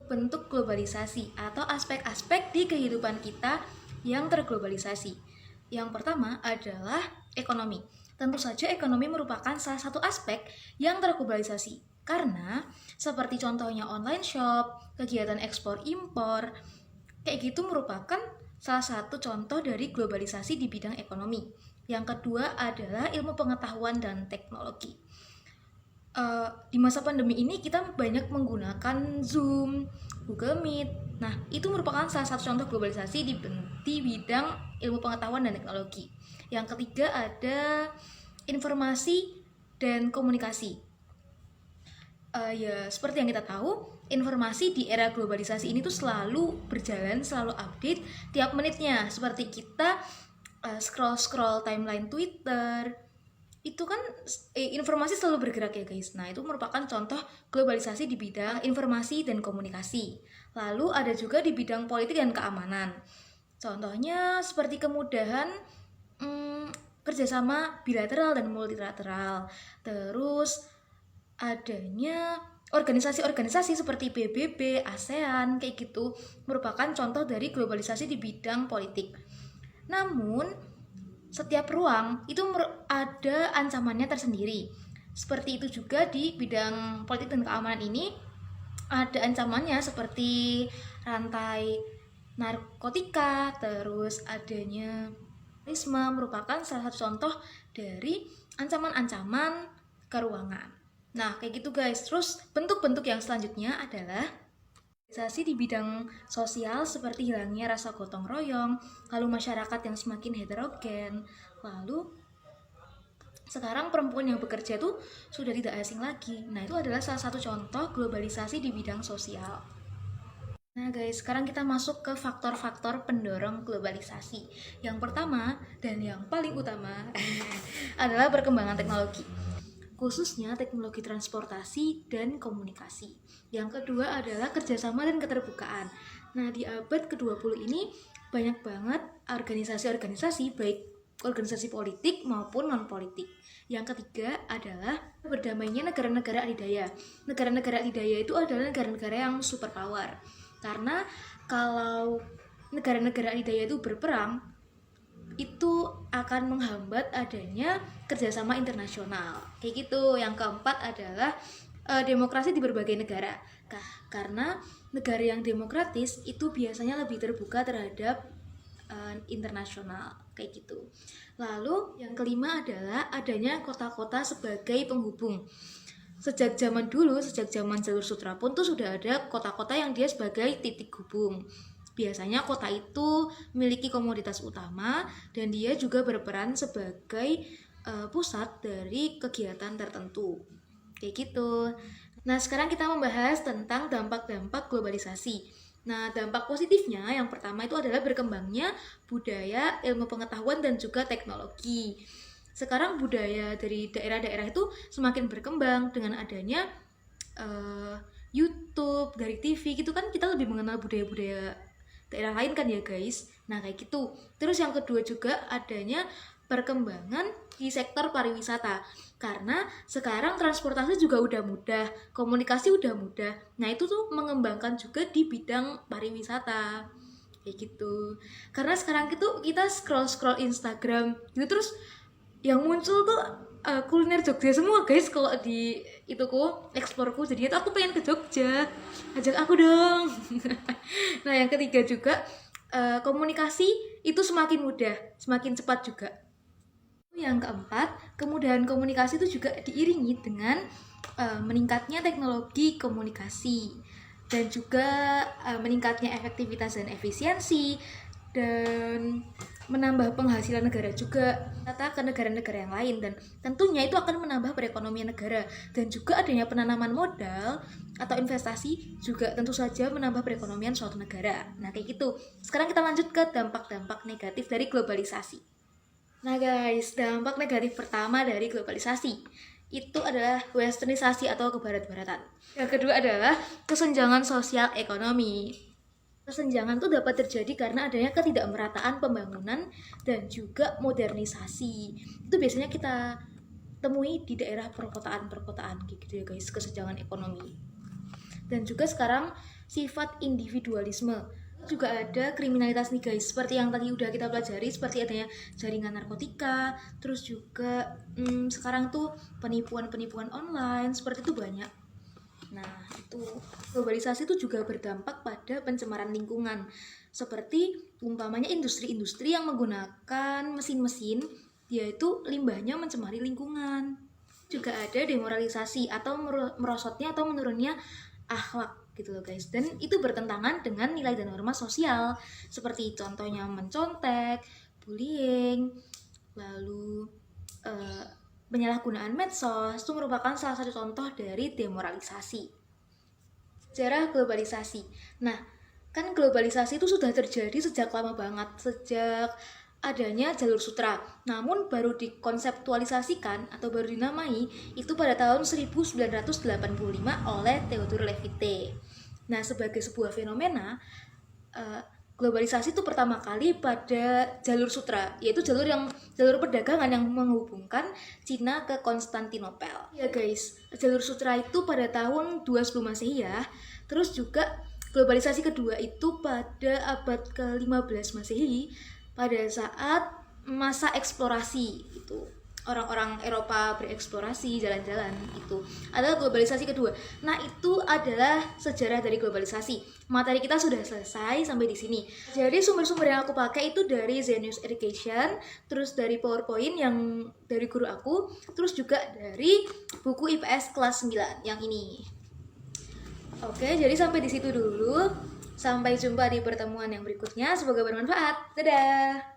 Bentuk globalisasi atau aspek-aspek di kehidupan kita yang terglobalisasi. Yang pertama adalah ekonomi. Tentu saja ekonomi merupakan salah satu aspek yang terglobalisasi. Karena seperti contohnya online shop, kegiatan ekspor impor, kayak gitu merupakan salah satu contoh dari globalisasi di bidang ekonomi. Yang kedua adalah ilmu pengetahuan dan teknologi. Di masa pandemi ini kita banyak menggunakan Zoom, Google Meet. Nah, itu merupakan salah satu contoh globalisasi di bidang ilmu pengetahuan dan teknologi. Yang ketiga ada informasi dan komunikasi. Ya, seperti yang kita tahu, informasi di era globalisasi ini tuh selalu berjalan, selalu update tiap menitnya. Seperti kita scroll-scroll timeline Twitter, itu kan informasi selalu bergerak ya guys. Nah, itu merupakan contoh globalisasi di bidang informasi dan komunikasi. Lalu ada juga di bidang politik dan keamanan. Contohnya seperti kemudahan kerjasama bilateral dan multilateral. Terus adanya organisasi-organisasi seperti PBB, ASEAN, kayak gitu merupakan contoh dari globalisasi di bidang politik. Namun setiap ruang itu ada ancamannya tersendiri. Seperti itu juga di bidang politik dan keamanan ini ada ancamannya seperti rantai narkotika, terus adanya terorisme merupakan salah satu contoh dari ancaman-ancaman keruangan. Nah, kayak gitu guys. Terus bentuk-bentuk yang selanjutnya adalah globalisasi di bidang sosial seperti hilangnya rasa gotong royong, lalu masyarakat yang semakin heterogen, lalu sekarang perempuan yang bekerja itu sudah tidak asing lagi. Nah, itu adalah salah satu contoh globalisasi di bidang sosial. Nah guys, sekarang kita masuk ke faktor-faktor pendorong globalisasi. Yang pertama dan yang paling utama adalah perkembangan teknologi, khususnya teknologi transportasi dan komunikasi. Yang kedua adalah kerjasama dan keterbukaan. Nah, di abad ke-20 ini banyak banget organisasi-organisasi, baik organisasi politik maupun non-politik. Yang ketiga adalah berdamainya negara-negara adidaya. Negara-negara adidaya itu adalah negara-negara yang superpower. Karena kalau negara-negara adidaya itu berperang, itu akan menghambat adanya kerjasama internasional kayak gitu. Yang keempat adalah demokrasi di berbagai negara. Karena negara yang demokratis itu biasanya lebih terbuka terhadap internasional kayak gitu. Lalu yang kelima adalah adanya kota-kota sebagai penghubung. Sejak zaman dulu, sejak zaman jalur sutra pun tuh sudah ada kota-kota yang dia sebagai titik hubung. Biasanya kota itu memiliki komoditas utama dan dia juga berperan sebagai pusat dari kegiatan tertentu. Kayak gitu. Nah, sekarang kita membahas tentang dampak-dampak globalisasi. Nah, dampak positifnya yang pertama itu adalah berkembangnya budaya, ilmu pengetahuan, dan juga teknologi. Sekarang budaya dari daerah-daerah itu semakin berkembang dengan adanya YouTube, dari TV gitu kan, kita lebih mengenal budaya-budaya daerah lain kan ya guys. Nah kayak gitu. Terus yang kedua juga adanya perkembangan di sektor pariwisata. Karena sekarang transportasi juga udah mudah, komunikasi udah mudah. Nah itu tuh mengembangkan juga di bidang pariwisata kayak gitu. Karena sekarang itu kita scroll Instagram gitu, terus yang muncul tuh kuliner Jogja semua guys. Kalau di ituku eksplorku, jadi itu aku pengen ke Jogja, ajak aku dong. Nah yang ketiga juga komunikasi itu semakin mudah, semakin cepat juga. Yang keempat, kemudahan komunikasi itu juga diiringi dengan meningkatnya teknologi komunikasi dan juga meningkatnya efektivitas dan efisiensi, dan menambah penghasilan negara juga ke negara-negara yang lain, dan tentunya itu akan menambah perekonomian negara. Dan juga adanya penanaman modal atau investasi juga tentu saja menambah perekonomian suatu negara. Nah kayak gitu. Sekarang kita lanjut ke dampak-dampak negatif dari globalisasi. Nah guys, dampak negatif pertama dari globalisasi itu adalah westernisasi atau kebarat-baratan. Yang kedua adalah kesenjangan sosial ekonomi. Kesenjangan itu dapat terjadi karena adanya ketidakmerataan pembangunan dan juga modernisasi. Itu biasanya kita temui di daerah perkotaan gitu ya guys, kesenjangan ekonomi. Dan juga sekarang sifat individualisme. Juga ada kriminalitas nih guys, seperti yang tadi udah kita pelajari, seperti adanya jaringan narkotika, terus juga sekarang tuh penipuan-penipuan online, seperti itu banyak. Nah, itu globalisasi itu juga berdampak pada pencemaran lingkungan. Seperti umpamanya industri-industri yang menggunakan mesin-mesin, yaitu limbahnya mencemari lingkungan. Juga ada demoralisasi atau merosotnya atau menurunnya akhlak gitu loh guys. Dan itu bertentangan dengan nilai dan norma sosial. Seperti contohnya mencontek, bullying, lalu penyalahgunaan medsos itu merupakan salah satu contoh dari demoralisasi. Sejarah globalisasi. Nah, kan globalisasi itu sudah terjadi sejak lama banget, sejak adanya jalur sutra. Namun baru dikonseptualisasikan atau baru dinamai itu pada tahun 1985 oleh Theodore Levite. Nah, sebagai sebuah fenomena, globalisasi itu pertama kali pada jalur sutra, yaitu jalur perdagangan yang menghubungkan Cina ke Konstantinopel. Ya guys, jalur sutra itu pada tahun 2 sebelum Masehi ya. Terus juga globalisasi kedua itu pada abad ke-15 Masehi pada saat masa eksplorasi itu. Orang-orang Eropa bereksplorasi, jalan-jalan, itu adalah globalisasi kedua. Nah, itu adalah sejarah dari globalisasi. Materi kita sudah selesai sampai di sini. Jadi sumber-sumber yang aku pakai itu dari Zenius Education, terus dari PowerPoint yang dari guru aku, terus juga dari buku IPS kelas 9 yang ini. Oke, jadi sampai di situ dulu. Sampai jumpa di pertemuan yang berikutnya. Semoga bermanfaat. Dadah!